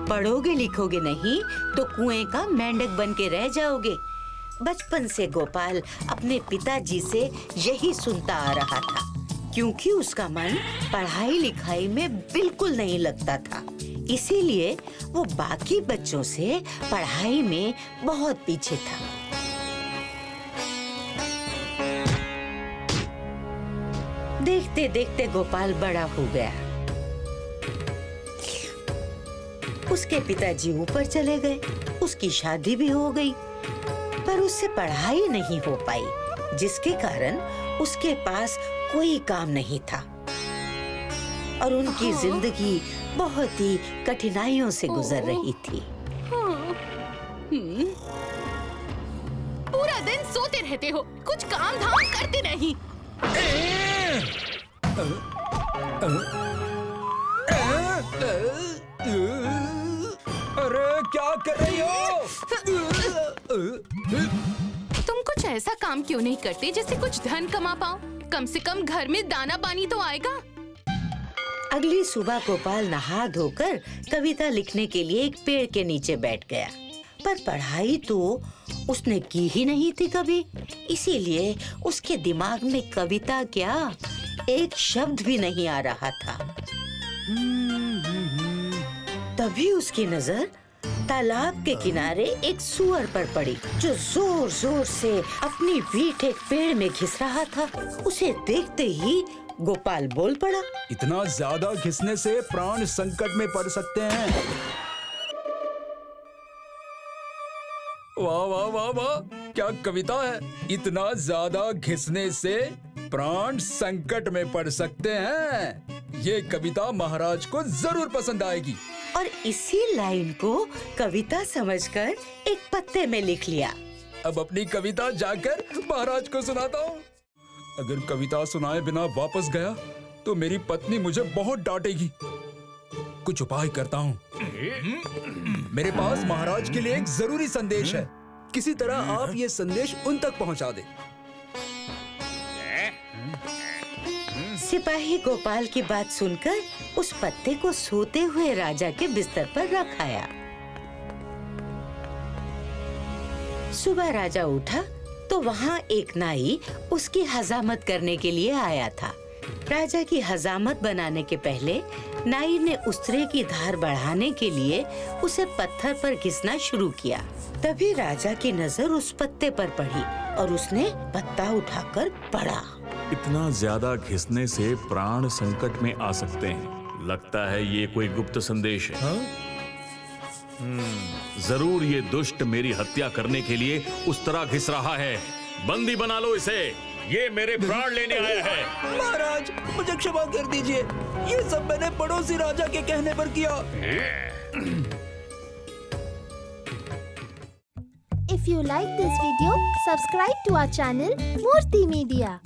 पढ़ोगे लिखोगे नहीं तो कुएं का मेंढक बन के रह जाओगे। बचपन से गोपाल अपने पिताजी से यही सुनता आ रहा था, क्योंकि उसका मन पढ़ाई लिखाई में बिल्कुल नहीं लगता था। इसीलिए वो बाकी बच्चों से पढ़ाई में बहुत पीछे था। देखते देखते गोपाल बड़ा हो गया। उसके पिताजी ऊपर चले गए, उसकी शादी भी हो गई, पर उससे पढ़ाई नहीं हो पाई, जिसके कारण उसके पास कोई काम नहीं था और उनकी जिंदगी बहुत ही कठिनाइयों से गुजर रही थी। पूरा दिन सोते रहते हो, कुछ काम धाम करते नहीं। अरे क्या कर रही हो? तुम कुछ ऐसा काम क्यों नहीं करते जिससे कुछ धन कमा पाओ? कम से कम घर में दाना पानी तो आएगा। अगली सुबह गोपाल नहा धोकर कविता लिखने के लिए एक पेड़ के नीचे बैठ गया, पर पढ़ाई तो उसने की ही नहीं थी कभी। इसीलिए उसके दिमाग में कविता क्या, एक शब्द भी नहीं आ रहा था। तभी उसकी नजर तालाब के किनारे एक सूअर पर पड़ी, जो जोर जोर से अपनी पीठ एक पेड़ में घिस रहा था। उसे देखते ही गोपाल बोल पड़ा, इतना ज्यादा घिसने से प्राण संकट में पड़ सकते हैं। वाह वाह वाह वाह, क्या कविता है! इतना ज्यादा घिसने से प्राण संकट में पड़ सकते हैं। ये कविता महाराज को जरूर पसंद आएगी। और इसी लाइन को कविता समझकर एक पत्ते में लिख लिया। अब अपनी कविता जाकर महाराज को सुनाता हूँ। अगर कविता सुनाए बिना वापस गया तो मेरी पत्नी मुझे बहुत डांटेगी। कुछ उपाय करता हूँ। मेरे पास महाराज के लिए एक जरूरी संदेश है। किसी तरह आप ये संदेश उन तक पहुँचा दे। सिपाही गोपाल की बात सुनकर उस पत्ते को सोते हुए राजा के बिस्तर पर रख आया। सुबह राजा उठा तो वहाँ एक नाई उसकी हजामत करने के लिए आया था। राजा की हजामत बनाने के पहले नाई ने उस्तरे की धार बढ़ाने के लिए उसे पत्थर पर घिसना शुरू किया। तभी राजा की नजर उस पत्ते पर पड़ी और उसने पत्ता उठाकर पढ़ा। इतना ज्यादा घिसने से प्राण संकट में आ सकते हैं। लगता है ये कोई गुप्त संदेश है। जरूर ये दुष्ट मेरी हत्या करने के लिए उस तरह घिस रहा है। बंदी बना लो इसे, ये मेरे प्राण लेने आया है। महाराज, मुझे क्षमा कर दीजिए, ये सब मैंने पड़ोसी राजा के कहने पर किया। If you like this video, subscribe to our channel Murthy Media.